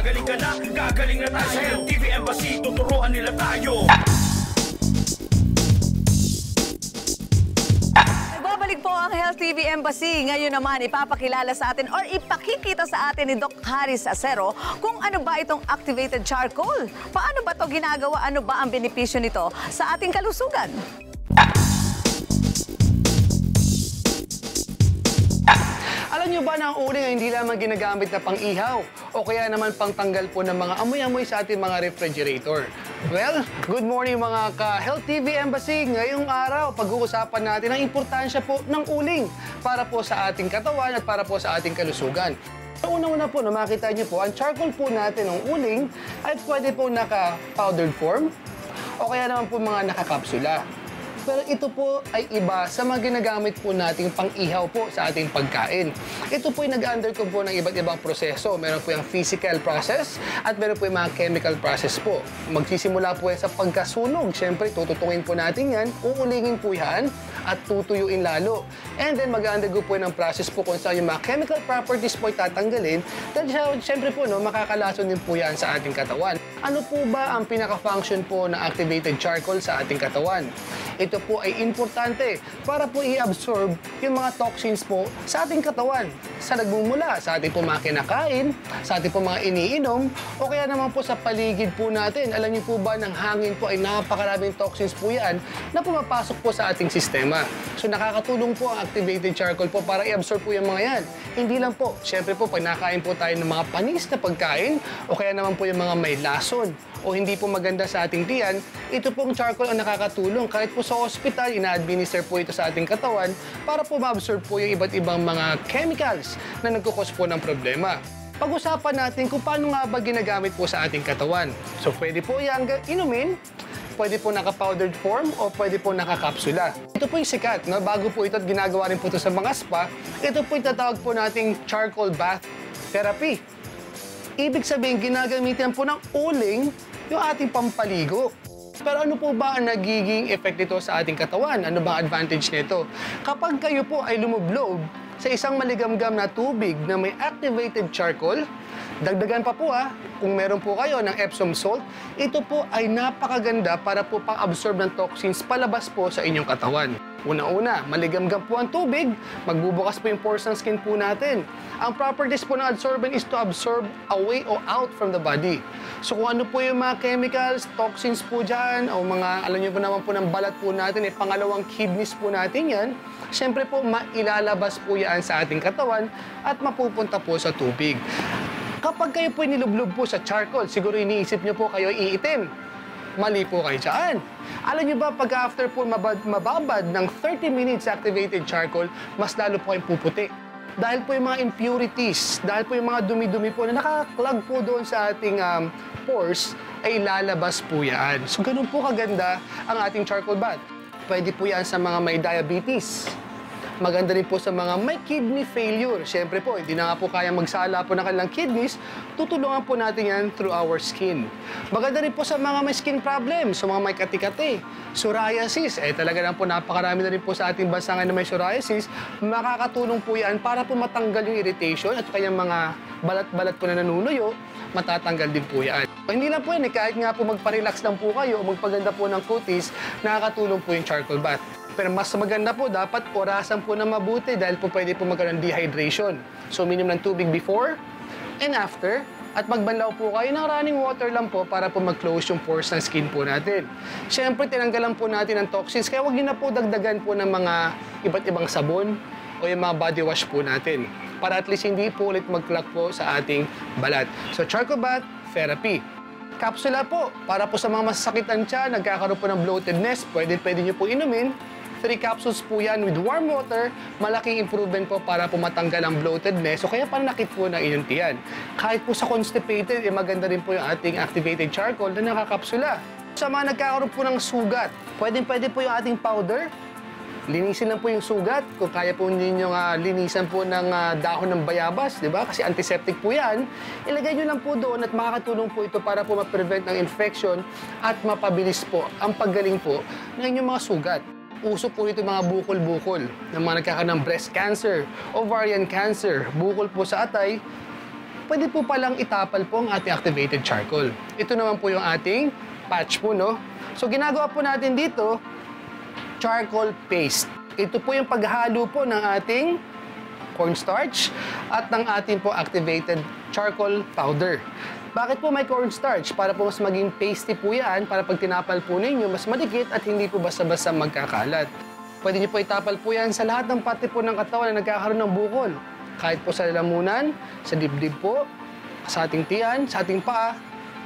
gagaling ka na, gagaling na tayo. Sa Health TV Embassy, tuturuan nila tayo. Nagbabalik po ang Health TV Embassy. Ngayon naman ipapakilala sa atin or ipakikita sa atin ni Doc Haris Acero kung ano ba itong activated charcoal. Paano ba ito ginagawa? Ano ba ang benepisyo nito sa ating kalusugan? Alam niyo ba na ang uling ay hindi lamang ginagamit na pang-ihaw o kaya naman pangtanggal po ng mga amoy-amoy sa ating mga refrigerator? Well, good morning mga ka-Health TV Embassy. Ngayong araw, pag-uusapan natin ang importansya po ng uling para po sa ating katawan at para po sa ating kalusugan. Una-una po, na makita niyo po, ang charcoal po natin ng uling ay pwede po naka-powdered form o kaya naman po mga nakakapsula. Pero ito po ay iba sa mga ginagamit po nating pang-ihaw po sa ating pagkain. Ito po ay nag-undergo po ng iba't ibang proseso. Meron po yung physical process at meron po yung mga chemical process po. Magsisimula po yan sa pagkasunog. Siyempre, tututukin po natin yan, uulingin po yan at tutuyuin lalo. And then mag-undergo po ng process po kung saan yung mga chemical properties po ay tatanggalin. Then siyempre po, makakalason din po yan sa ating katawan. Ano po ba ang pinaka-function po ng activated charcoal sa ating katawan? Ito po ay importante para po i-absorb yung mga toxins po sa ating katawan. Sa nagmumula, sa ating po mga kinakain, sa ating po mga iniinom, o kaya naman po sa paligid po natin. Alam niyo po ba, ng hangin po ay napakaraming toxins po yan na pumapasok po sa ating sistema. So nakakatulong po ang activated charcoal po para i-absorb po yung mga yan. Hindi lang po, syempre po, pag nakain po tayo ng mga panis na pagkain, o kaya naman po yung mga may lason, o hindi po maganda sa ating tiyan, ito pong charcoal ang nakakatulong. Kahit po sa hospital, ina-administer po ito sa ating katawan para po ma-absorb po yung iba't ibang mga chemicals na nagkukos po ng problema. Pag-usapan natin kung paano nga ba ginagamit po sa ating katawan. So pwede po yung inumin, pwede po naka-powdered form o pwede po naka-kapsula. Ito po yung sikat, no? Bago po ito at ginagawa rin po ito sa mga spa, ito po yung tatawag po nating charcoal bath therapy. Ibig sabihin, ginagamitan po ng uling yung ating pampaligo. Pero ano po ba ang nagiging effect nito sa ating katawan? Ano ba ang advantage nito? Kapag kayo po ay lumublob sa isang maligamgam na tubig na may activated charcoal, dagdagan pa po kung meron po kayo ng Epsom salt, ito po ay napakaganda para po pang-absorb ng toxins palabas po sa inyong katawan. Una-una, maligamgam po ang tubig, magbubukas po yung pores ng skin po natin. Ang properties po ng adsorbent is to absorb away or out from the body. So kung ano po yung mga chemicals, toxins po dyan, o mga, alam niyo po naman po ng balat po natin, pangalawang kidneys po natin yan, siyempre po mailalabas po yan sa ating katawan at mapupunta po sa tubig. Kapag kayo po nilublob po sa charcoal, siguro iniisip niyo po kayo iitim. Mali po kayo dyan. Alam niyo ba, pag after po mababad ng 30 minutes activated charcoal, mas lalo po kayong puputi. Dahil po yung mga impurities, dahil po yung mga dumi-dumi po na nakaklag po doon sa ating pores, ay lalabas po yan. So ganun po kaganda ang ating charcoal bath. Pwede po yan sa mga may diabetes. Maganda rin po sa mga may kidney failure. Siyempre po, hindi na nga po kaya magsala po ng kanilang kidneys, tutulungan po natin yan through our skin. Maganda rin po sa mga may skin problems, sa mga may kati-kati, psoriasis. Talaga lang po, napakarami na rin po sa ating bansa na may psoriasis. Makakatulong po yan para po matanggal yung irritation at kanyang mga balat-balat po na nanunuyo, matatanggal din po yan. Hindi lang po yan, kahit nga po magpa-relax lang po kayo o magpaganda po ng cutis, nakakatulong po yung charcoal bath. Pero mas maganda po, dapat orasan po na mabuti dahil po pwede po magkaroon ng dehydration. So minimum ng tubig before and after. At magbanlaw po kayo ng running water lang po para po mag-close yung pores ng skin po natin. Siyempre, tinanggalan po natin ang toxins. Kaya huwag niyo na po dagdagan po ng mga iba't ibang sabon o yung mga body wash po natin. Para at least hindi po ulit mag-clog po sa ating balat. So charcoal bath therapy. Kapsula po, para po sa mga masasakitan tiyan, nagkakaroon po ng bloatedness, pwede niyo po inumin. 3 capsules po yan with warm water, malaking improvement po para po matanggal ang bloatedness o kaya panakit po ng inyong tiyan. Kahit po sa constipated, maganda rin po yung ating activated charcoal na nakakapsula. Sa mga nagkakaroon po ng sugat, pwede po yung ating powder. Linisin lang po yung sugat. Kung kaya po ninyo linisan po ng dahon ng bayabas, di ba? Kasi antiseptic po yan. Ilagay nyo lang po doon at makakatulong po ito para po ma-prevent ng infection at mapabilis po ang paggaling po ng inyong mga sugat. Uso po ito mga bukol-bukol ng mga nagkakaroon ng breast cancer, ovarian cancer, bukol po sa atay. pwede po palang itapal po ang ating activated charcoal. Ito naman po yung ating patch po, no? So, ginagawa po natin dito, charcoal paste. Ito po yung paghalo po ng ating cornstarch at ng ating po activated charcoal powder. Bakit po may cornstarch? Para po mas maging pasty po yan, para pag tinapal po ninyo, mas madikit at hindi po basta-basta magkakalat. Pwede niyo po itapal po yan sa lahat ng parte po ng katawan na nagkakaroon ng bukol. Kahit po sa lalamunan, sa dibdib po, sa ating tiyan, sa ating paa,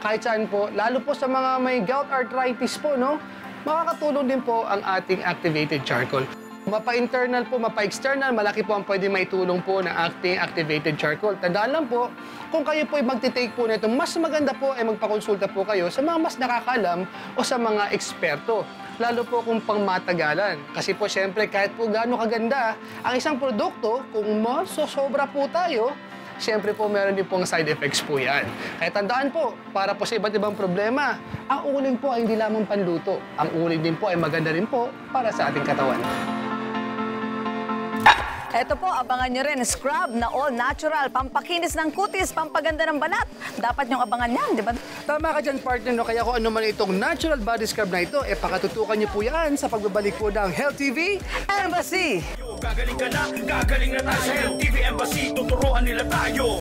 kahit saan po, lalo po sa mga may gout arthritis po, no? Makakatulong din po ang ating activated charcoal. Mapa-internal po, mapa-external, malaki po ang pwede maitulong po ng ating activated charcoal. Tandaan lang po, kung kayo po ay magtitake po nito, mas maganda po ay magpakonsulta po kayo sa mga mas nakakalam o sa mga eksperto. Lalo po kung pangmatagalan. Kasi po syempre kahit po gaano kaganda ang isang produkto, kung masosobra po tayo, syempre po meron din pong side effects po yan. Kaya tandaan po, para po sa iba't ibang problema, ang uling po ay hindi lamang panluto. Ang uling din po ay maganda rin po para sa ating katawan. Ito po, abangan nyo rin, scrub na all natural, pampakinis ng kutis, pampaganda ng balat. Dapat nyong abangan yan, di ba? Tama ka dyan, partner, no? Kaya kung ano man itong natural body scrub na ito, pakatutukan niyo po yan sa pagbabalik po ng Health TV Embassy! Gagaling ka na, gagaling na tayo sa Health TV Embassy, tuturuan nila tayo.